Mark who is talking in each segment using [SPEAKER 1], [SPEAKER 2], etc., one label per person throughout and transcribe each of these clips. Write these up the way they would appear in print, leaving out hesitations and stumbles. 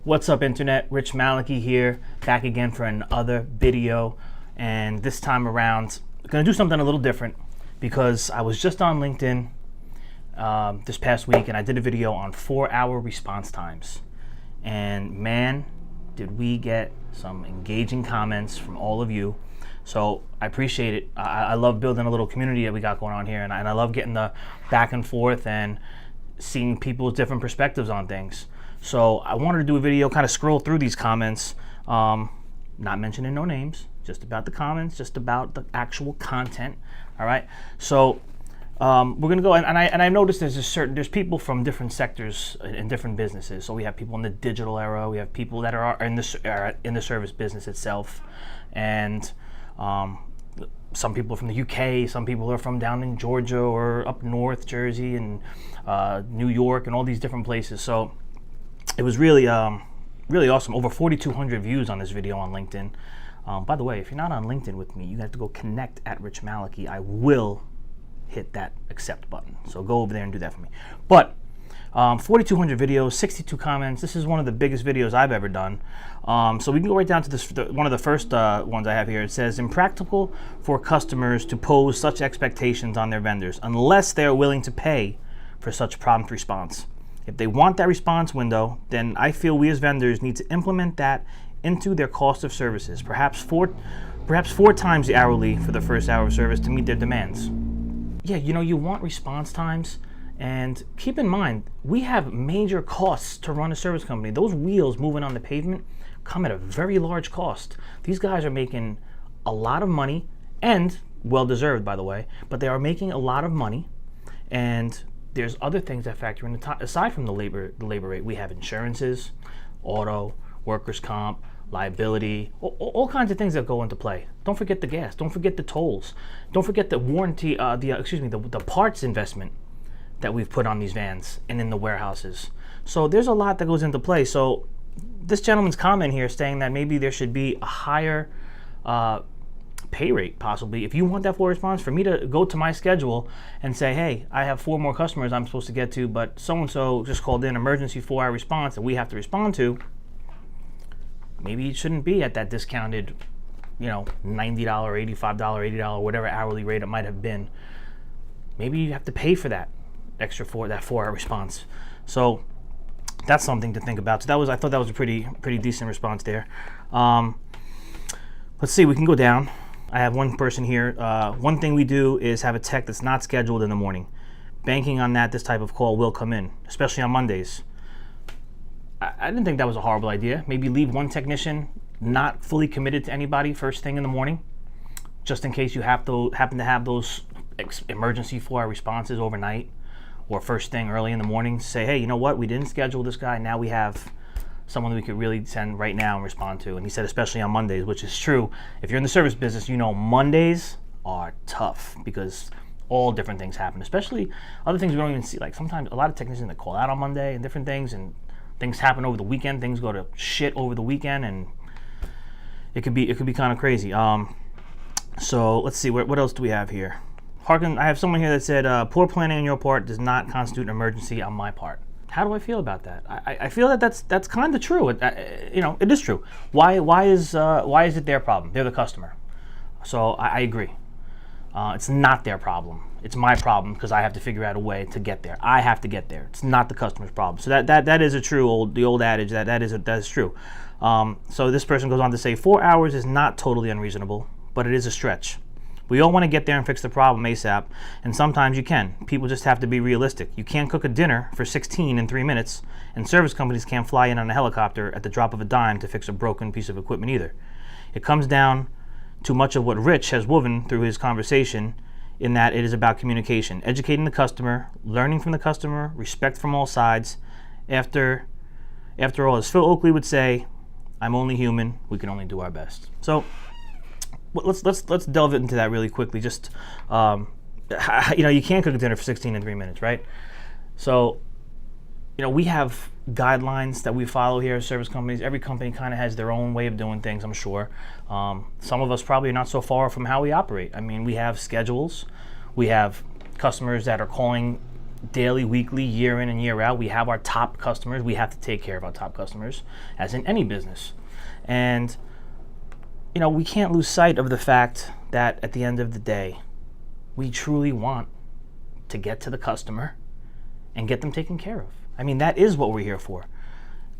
[SPEAKER 1] What's up, internet? Rich Maliki here, back again for another video. And this time around, I'm gonna do something a little different because I was just on LinkedIn this past week and I did a video on 4-hour response times. And man, did we get some engaging comments from all of you. So I appreciate it. I love building a little community that we got going on here, and I love getting the back and forth and seeing people's different perspectives on things. So I wanted to do a video, kind of scroll through these comments, not mentioning no names, just about the comments, just about the actual content. All right. So we're gonna go, and I noticed there's people from different sectors in different businesses. So we have people in the digital era, we have people that are in the service business itself, and some people from the UK, some people are from down in Georgia or up north, Jersey and New York and all these different places. So it was really awesome. Over 4,200 views on this video on LinkedIn. By the way, if you're not on LinkedIn with me, you have to go connect at Rich Maliki. I will hit that accept button. So go over there and do that for me. But 4,200 videos, 62 comments. This is one of the biggest videos I've ever done. So we can go right down to this. One of the first ones I have here. It says, impractical for customers to pose such expectations on their vendors unless they are willing to pay for such prompt response. If they want that response window, then I feel we as vendors need to implement that into their cost of services, perhaps four times the hourly for the first hour of service to meet their demands. Yeah, you want response times, and keep in mind, we have major costs to run a service company. Those wheels moving on the pavement come at a very large cost. These guys are making a lot of money, and well-deserved, by the way, but they are making a lot of money, and there's other things that factor in aside from the labor rate. We have insurances, auto, workers' comp, liability, all kinds of things that go into play. Don't forget the gas. Don't forget the tolls. Don't forget the warranty. The parts investment that we've put on these vans and in the warehouses. So there's a lot that goes into play. So this gentleman's comment here saying that maybe there should be a higher pay rate, possibly. If you want that full response, for me to go to my schedule and say, hey, I have 4 more customers I'm supposed to get to, but so-and-so just called in emergency 4-hour response that we have to respond to, maybe it shouldn't be at that discounted, $90, $85, $80, whatever hourly rate it might have been. Maybe you have to pay for that extra for that 4-hour response. So that's something to think about. So I thought that was a pretty decent response there. Let's see, we can go down. I have one person here. One thing we do is have a tech that's not scheduled in the morning. Banking on that, this type of call will come in, especially on Mondays. I didn't think that was a horrible idea. Maybe leave one technician not fully committed to anybody first thing in the morning, just in case you happen to have those emergency 4-hour responses overnight or first thing early in the morning. Say, hey, you know what? We didn't schedule this guy. Now we have someone that we could really send right now and respond to. And he said especially on Mondays, which is true. If you're in the service business, Mondays are tough because all different things happen, especially other things we don't even see. Like sometimes a lot of technicians that call out on Monday and different things, and things happen over the weekend. Things go to shit over the weekend, and it could be kind of crazy. So let's see, what else do we have here? I have someone here that said, poor planning on your part does not constitute an emergency on my part. How do I feel about that? I feel that that's kind of true. It is true. Why is it their problem? They're the customer. So I agree. It's not their problem. It's my problem because I have to figure out a way to get there. I have to get there. It's not the customer's problem. So that is the old adage that is true. So this person goes on to say 4 hours is not totally unreasonable, but it is a stretch. We all want to get there and fix the problem ASAP, and sometimes you can. People just have to be realistic. You can't cook a dinner for 16 in 3 minutes, and service companies can't fly in on a helicopter at the drop of a dime to fix a broken piece of equipment either. It comes down to much of what Rich has woven through his conversation, in that it is about communication, educating the customer, learning from the customer, respect from all sides. After all, as Phil Oakley would say, I'm only human, we can only do our best. So let's delve into that really quickly. Just you can't cook a dinner for 16 in 3 minutes, right? So we have guidelines that we follow here as service companies. Every company kind of has their own way of doing things, I'm sure. Some of us probably are not so far from how we operate. I mean, we have schedules. We have customers that are calling daily, weekly, year in and year out. We have our top customers. We have to take care of our top customers, as in any business. And, you know, we can't lose sight of the fact that at the end of the day, we truly want to get to the customer and get them taken care of. I mean, that is what we're here for.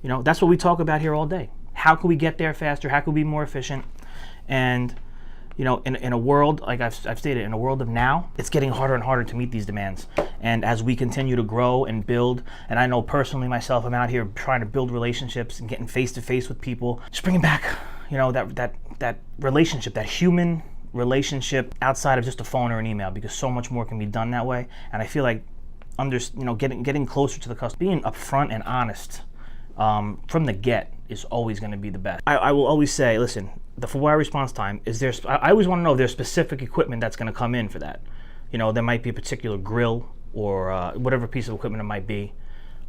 [SPEAKER 1] You know, that's what we talk about here all day. How can we get there faster? How can we be more efficient? And, you know, in a world, like I've stated, in a world of now, it's getting harder and harder to meet these demands. And as we continue to grow and build, and I know personally myself, I'm out here trying to build relationships and getting face to face with people, just bringing back, you know, that relationship, that human relationship outside of just a phone or an email, because so much more can be done that way. And I feel like getting closer to the customer, being upfront and honest from the get is always going to be the best. I will always say, listen, the 4-hour response time is there. I always want to know if there's specific equipment that's going to come in for that. You know, there might be a particular grill or whatever piece of equipment it might be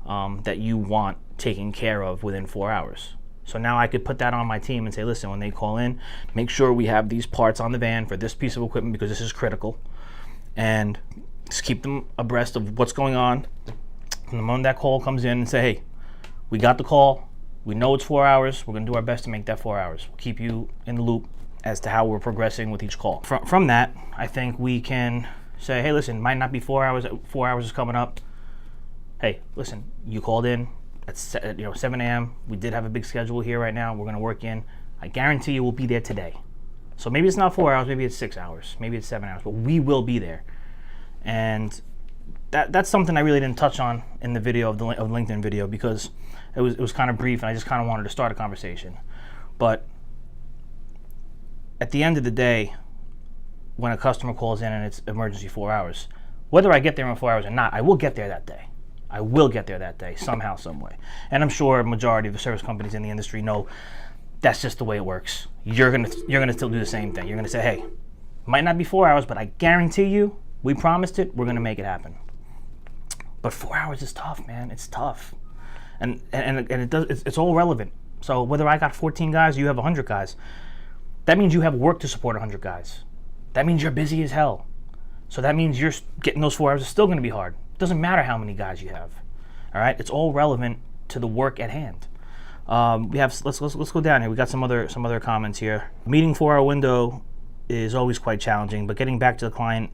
[SPEAKER 1] that you want taken care of within 4 hours. So now I could put that on my team and say, listen, when they call in, make sure we have these parts on the van for this piece of equipment because this is critical, and just keep them abreast of what's going on. And the moment that call comes in, and say, hey, we got the call. We know it's 4 hours. We're going to do our best to make that 4 hours. We'll keep you in the loop as to how we're progressing with each call. From that, I think we can say, hey, listen, might not be 4 hours. 4 hours is coming up. Hey, listen, you called in at 7 a.m. We did have a big schedule here right now. We're going to work in. I guarantee you we'll be there today. So maybe it's not 4 hours. Maybe it's 6 hours. Maybe it's 7 hours. But we will be there. And that's something I really didn't touch on in the video of the LinkedIn video, because it was kind of brief and I just kind of wanted to start a conversation. But at the end of the day, when a customer calls in and it's emergency 4 hours, whether I get there in 4 hours or not, I will get there that day. I will get there that day somehow, some way. And I'm sure a majority of the service companies in the industry know that's just the way it works. You're gonna still do the same thing. You're gonna say, hey, might not be 4 hours, but I guarantee you, we promised it, we're gonna make it happen. But 4 hours is tough, man. It's tough. And it's all relevant. So whether I got 14 guys or you have 100 guys, that means you have work to support 100 guys. That means you're busy as hell. So that means you're getting those 4 hours is still gonna be hard. It doesn't matter how many guys you have. All right, it's all relevant to the work at hand. Let's go down here. We got some other comments here. Meeting 4 hour window is always quite challenging, but getting back to the client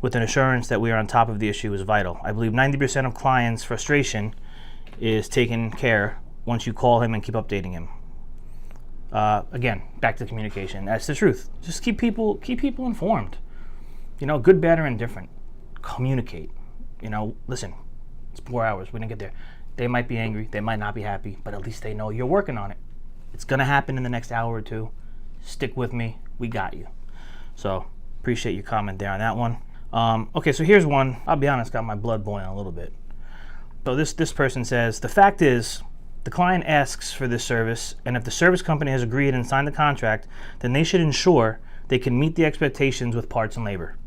[SPEAKER 1] with an assurance that we are on top of the issue is vital. I believe 90% of clients' frustration is taken care once you call him and keep updating him. Again, back to communication. That's the truth. Just keep people informed. You know, good, bad, or indifferent. Communicate. You know, listen, it's 4 hours. We didn't get there. They might be angry. They might not be happy, but at least they know you're working on it. It's going to happen in the next hour or two. Stick with me. We got you. So appreciate your comment there on that one. Okay, so here's one. I'll be honest, got my blood boiling a little bit. So this person says, the fact is, the client asks for this service, and if the service company has agreed and signed the contract, then they should ensure they can meet the expectations with parts and labor.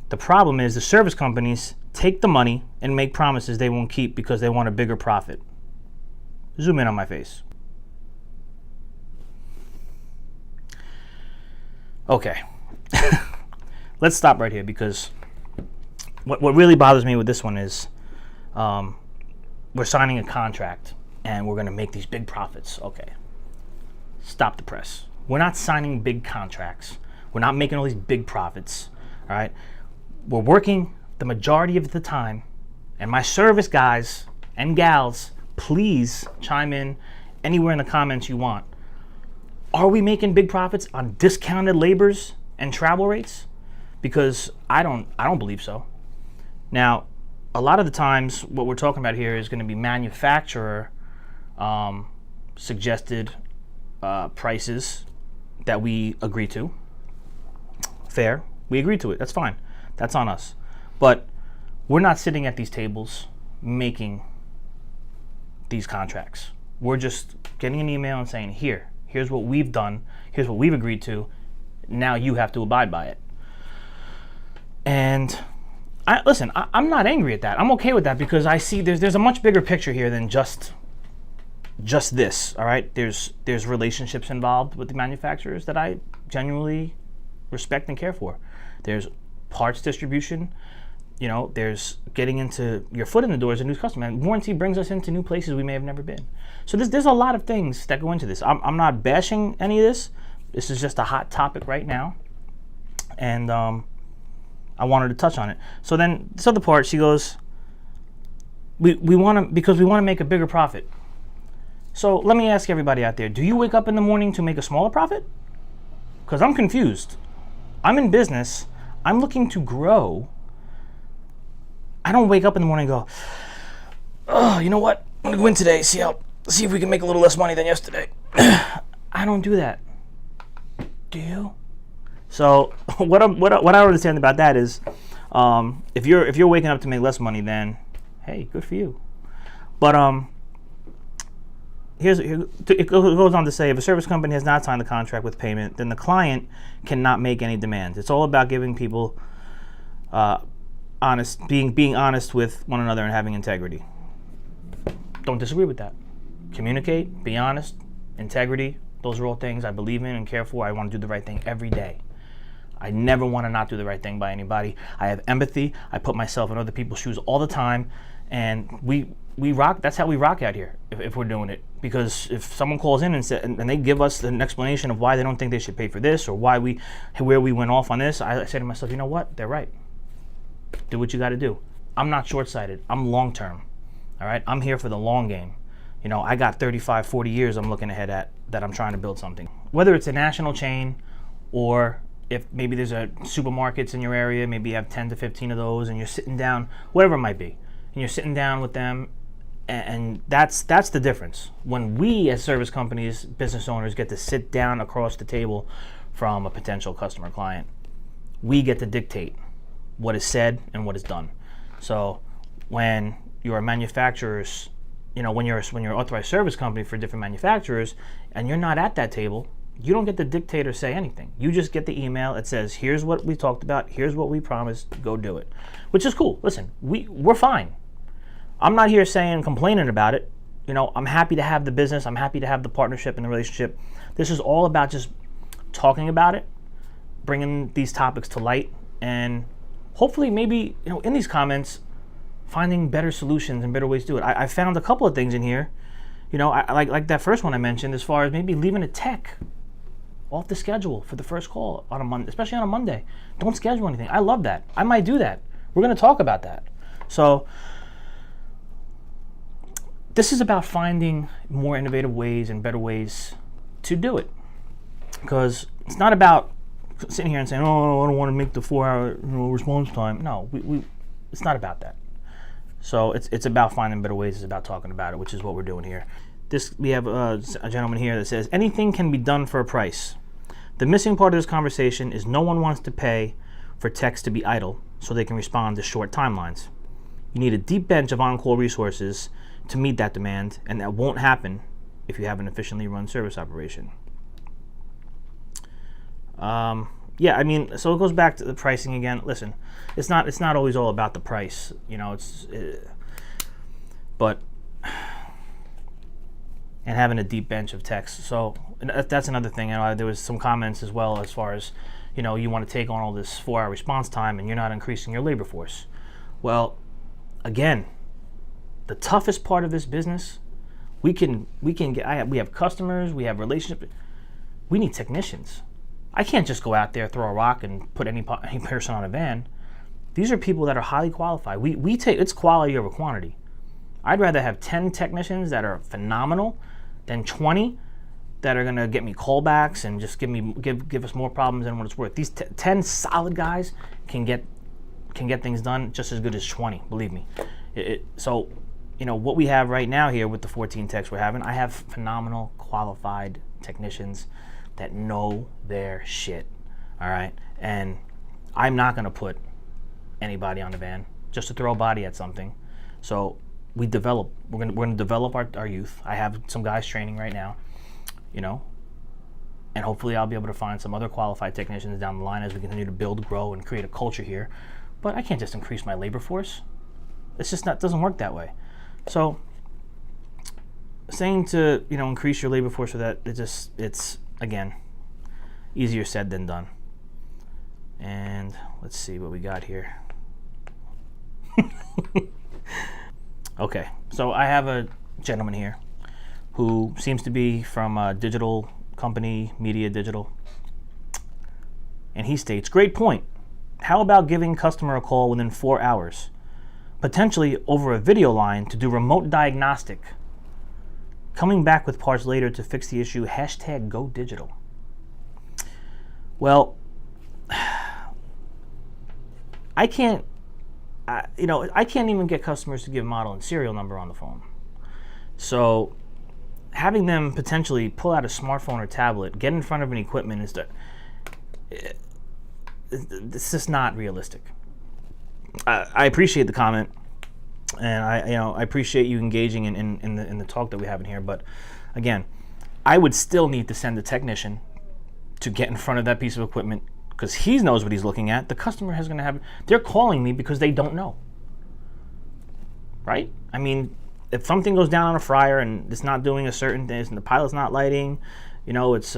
[SPEAKER 1] The problem is the service companies take the money and make promises they won't keep because they want a bigger profit. Zoom in on my face. Okay. Let's stop right here, because what really bothers me with this one is we're signing a contract and we're going to make these big profits. Okay. Stop the press. We're not signing big contracts. We're not making all these big profits. All right. We're working the majority of the time, and my service guys and gals, please chime in anywhere in the comments you want. Are we making big profits on discounted labors and travel rates? Because I don't believe so. Now, a lot of the times what we're talking about here is going to be manufacturer suggested prices that we agree to. Fair. We agree to it. That's fine. That's on us. But we're not sitting at these tables making these contracts. We're just getting an email and saying, here's what we've done. Here's what we've agreed to. Now you have to abide by it. And I'm not angry at that. I'm okay with that, because I see there's a much bigger picture here than just this. All right. There's relationships involved with the manufacturers that I genuinely respect and care for. There's parts distribution. you know, there's getting into your foot in the door as a new customer. And warranty brings us into new places we may have never been. So there's a lot of things that go into this. I'm not bashing any of this. This is just a hot topic right now. And I wanted to touch on it. So then this other part, she goes, we want to, because we want to make a bigger profit. So let me ask everybody out there, do you wake up in the morning to make a smaller profit? Because I'm confused. I'm in business. I'm looking to grow. I don't wake up in the morning and go, oh, you know what? I'm going to go in today, see if we can make a little less money than yesterday. I don't do that. Do you? So what I understand about that is, if you're waking up to make less money, then hey, good for you. But it goes on to say, if a service company has not signed the contract with payment, then the client cannot make any demands. It's all about giving people being honest with one another and having integrity. Don't disagree with that. Communicate, be honest, integrity. Those are all things I believe in and care for. I want to do the right thing every day. I never want to not do the right thing by anybody. I have empathy. I put myself in other people's shoes all the time, and we rock. That's how we rock out here if we're doing it. Because if someone calls in and they give us an explanation of why they don't think they should pay for this or where we went off on this, I say to myself, you know what? They're right. Do what you got to do. I'm not short-sighted. I'm long-term. All right? I'm here for the long game. You know, I got 35, 40 years I'm looking ahead at that I'm trying to build something. Whether it's a national chain or if maybe there's a supermarkets in your area, maybe you have 10 to 15 of those and you're sitting down, whatever it might be, and you're sitting down with them, and that's the difference. When we as service companies, business owners, get to sit down across the table from a potential customer client, we get to dictate what is said and what is done. So when you're manufacturers, you know, when you're authorized service company for different manufacturers and you're not at that table, you don't get to dictate or say anything. You just get the email. It says, here's what we talked about. Here's what we promised. Go do it. Which is cool. Listen, we're fine. I'm not here complaining about it. You know, I'm happy to have the business. I'm happy to have the partnership and the relationship. This is all about just talking about it, bringing these topics to light, and hopefully maybe, you know, in these comments, finding better solutions and better ways to do it. I found a couple of things in here. You know, I like that first one I mentioned, as far as maybe leaving a tech off the schedule for the first call on a Monday, especially on a Monday. Don't schedule anything. I love that. I might do that. We're going to talk about that. So this is about finding more innovative ways and better ways to do it. Because it's not about sitting here and saying, oh, I don't want to make the 4-hour response time. No, it's not about that. So it's about finding better ways. It's about talking about it, which is what we're doing here. We have a gentleman here that says, anything can be done for a price. The missing part of this conversation is no one wants to pay for techs to be idle so they can respond to short timelines. You need a deep bench of on-call resources to meet that demand, and that won't happen if you have an efficiently run service operation. Yeah, I mean, so it goes back to the pricing again. Listen, it's not always all about the price, you know. But and having a deep bench of techs. So that's another thing. You know, there was some comments as well as far as, you know, you want to take on all this 4-hour response time and you're not increasing your labor force. Well, again, the toughest part of this business, we have customers, we have relationships. We need technicians. I can't just go out there, throw a rock, and put any person on a van. These are people that are highly qualified. It's quality over quantity. I'd rather have 10 technicians that are phenomenal than 20 that are gonna get me callbacks and just give us more problems than what it's worth. These 10 solid guys can get things done just as good as 20. Believe me. So, you know what we have right now here with the 14 techs we're having. I have phenomenal, qualified technicians that know their shit. All right, and I'm not gonna put anybody on the van just to throw a body at something. So we're gonna develop our youth. I have some guys training right now, you know, and hopefully I'll be able to find some other qualified technicians down the line as we continue to build, grow, and create a culture here. But I can't just increase my labor force. It's just doesn't work that way. So saying to, you know, increase your labor force for that, it's again easier said than done. And let's see what we got here. Okay, so I have a gentleman here who seems to be from a digital company, Media Digital. And he states, great point. How about giving customer a call within 4 hours? Potentially over a video line to do remote diagnostic. Coming back with parts later to fix the issue. Hashtag go digital. Well, I can't even get customers to give model and serial number on the phone. So having them potentially pull out a smartphone or tablet, get in front of an equipment, it's just not realistic. I appreciate the comment, and I appreciate you engaging in the talk that we have in here. But again, I would still need to send a technician to get in front of that piece of equipment, because he knows what he's looking at. The customer is going to have, they're calling me because they don't know, right? I mean, if something goes down on a fryer and it's not doing a certain thing and the pilot's not lighting, it's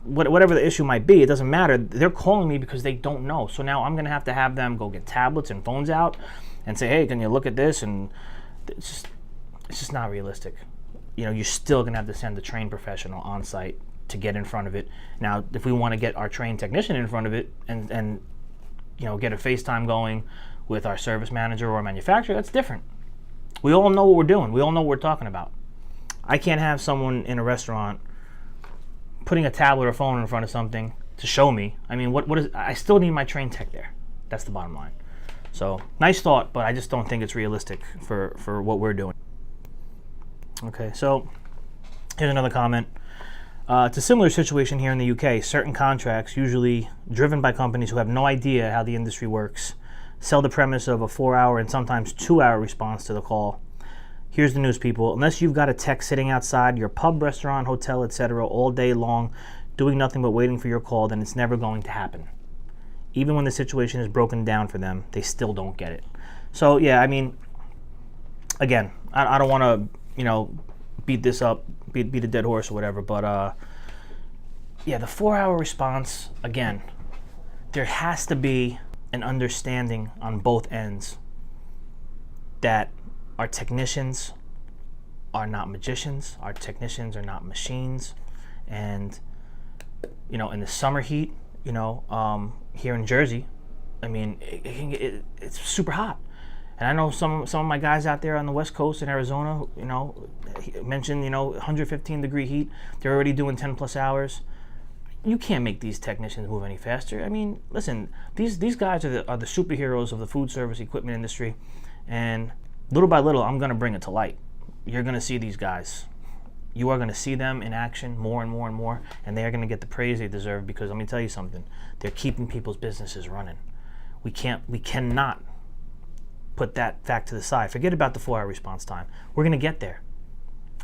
[SPEAKER 1] whatever the issue might be, it doesn't matter. They're calling me because they don't know. So now I'm going to have them go get tablets and phones out and say, hey, can you look at this? And it's just not realistic. You're still going to have to send a trained professional on site to get in front of it. Now, if we want to get our trained technician in front of it and get a FaceTime going with our service manager or manufacturer, that's different. We all know what we're doing. We all know what we're talking about. I can't have someone in a restaurant putting a tablet or phone in front of something to show me. I mean, what is? I still need my trained tech there. That's the bottom line. So, nice thought, but I just don't think it's realistic for what we're doing. Okay, so here's another comment. It's a similar situation here in the UK. Certain contracts, usually driven by companies who have no idea how the industry works, sell the premise of a 4-hour and sometimes 2-hour response to the call. Here's the news, people. Unless you've got a tech sitting outside your pub, restaurant, hotel, etc. all day long, doing nothing but waiting for your call, then it's never going to happen. Even when the situation is broken down for them, they still don't get it. So, yeah, I mean, again, I don't want to, beat this up, beat a dead horse or whatever, but yeah, the 4-hour response, again, there has to be an understanding on both ends that our technicians are not magicians, our technicians are not machines, and in the summer heat, here in Jersey, I mean, it's super hot. And I know some of my guys out there on the West Coast in Arizona, mentioned, 115-degree heat. They're already doing 10 plus hours. You can't make these technicians move any faster. I mean, listen, these guys are the superheroes of the food service equipment industry, and little by little, I'm going to bring it to light. You're going to see these guys. You are going to see them in action more and more and more, and they are going to get the praise they deserve, because let me tell you something. They're keeping people's businesses running. We cannot put that fact to the side. Forget about the 4-hour response time. We're going to get there.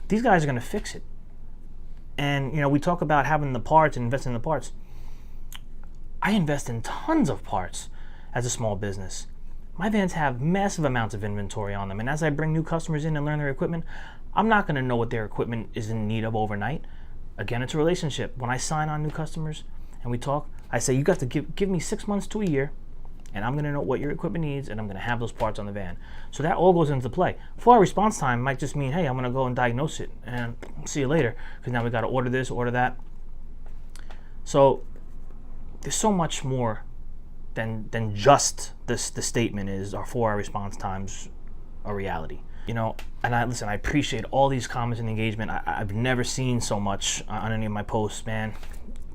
[SPEAKER 1] These guys are going to fix it. And, we talk about having the parts and investing in the parts. I invest in tons of parts as a small business. My vans have massive amounts of inventory on them. And as I bring new customers in and learn their equipment, I'm not going to know what their equipment is in need of overnight. Again, it's a relationship. When I sign on new customers and we talk, I say, you got to give me 6 months to a year, and I'm going to know what your equipment needs, and I'm going to have those parts on the van. So that all goes into play. 4-hour response time might just mean, hey, I'm going to go and diagnose it, and see you later, because now we got to order this, order that. So there's so much more than just this. The statement is our 4-hour response time's a reality. And I appreciate all these comments and engagement. I've never seen so much on any of my posts, man.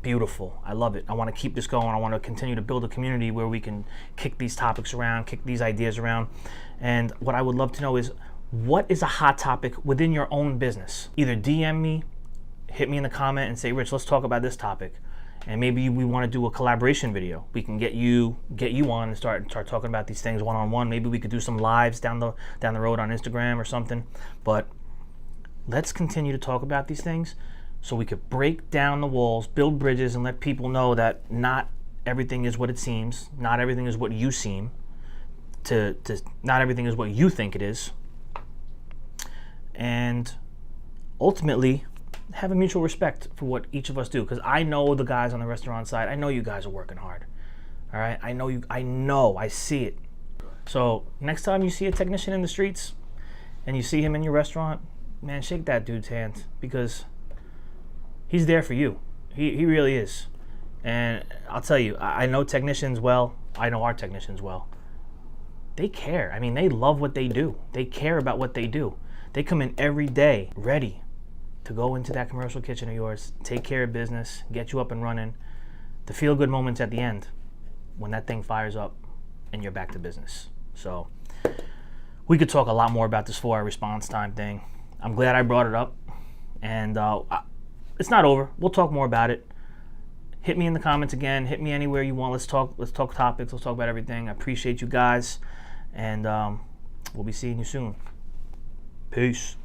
[SPEAKER 1] Beautiful. I love it. I want to keep this going. I want to continue to build a community where we can kick these topics around, kick these ideas around. And what I would love to know is, what is a hot topic within your own business? Either DM me, hit me in the comment and say, Rich, let's talk about this topic. And maybe we want to do a collaboration video. We can get you on and start talking about these things one-on-one. Maybe we could do some lives down the road on Instagram or something. But let's continue to talk about these things, so we could break down the walls, build bridges, and let people know that not everything is what it seems. Not everything is what you seem. Not everything is what you think it is. And ultimately, have a mutual respect for what each of us do. Because I know the guys on the restaurant side. I know you guys are working hard. All right? I see it. So next time you see a technician in the streets and you see him in your restaurant, man, shake that dude's hand, because he's there for you. He really is. And I'll tell you, I know technicians well. I know our technicians well. They care. I mean, they love what they do. They care about what they do. They come in every day ready to go into that commercial kitchen of yours, take care of business, get you up and running, the feel-good moments at the end when that thing fires up and you're back to business. So we could talk a lot more about this 4-hour response time thing. I'm glad I brought it up, and it's not over. We'll talk more about it. Hit me in the comments again. Hit me anywhere you want. Let's talk topics. Let's talk about everything. I appreciate you guys, and we'll be seeing you soon. Peace.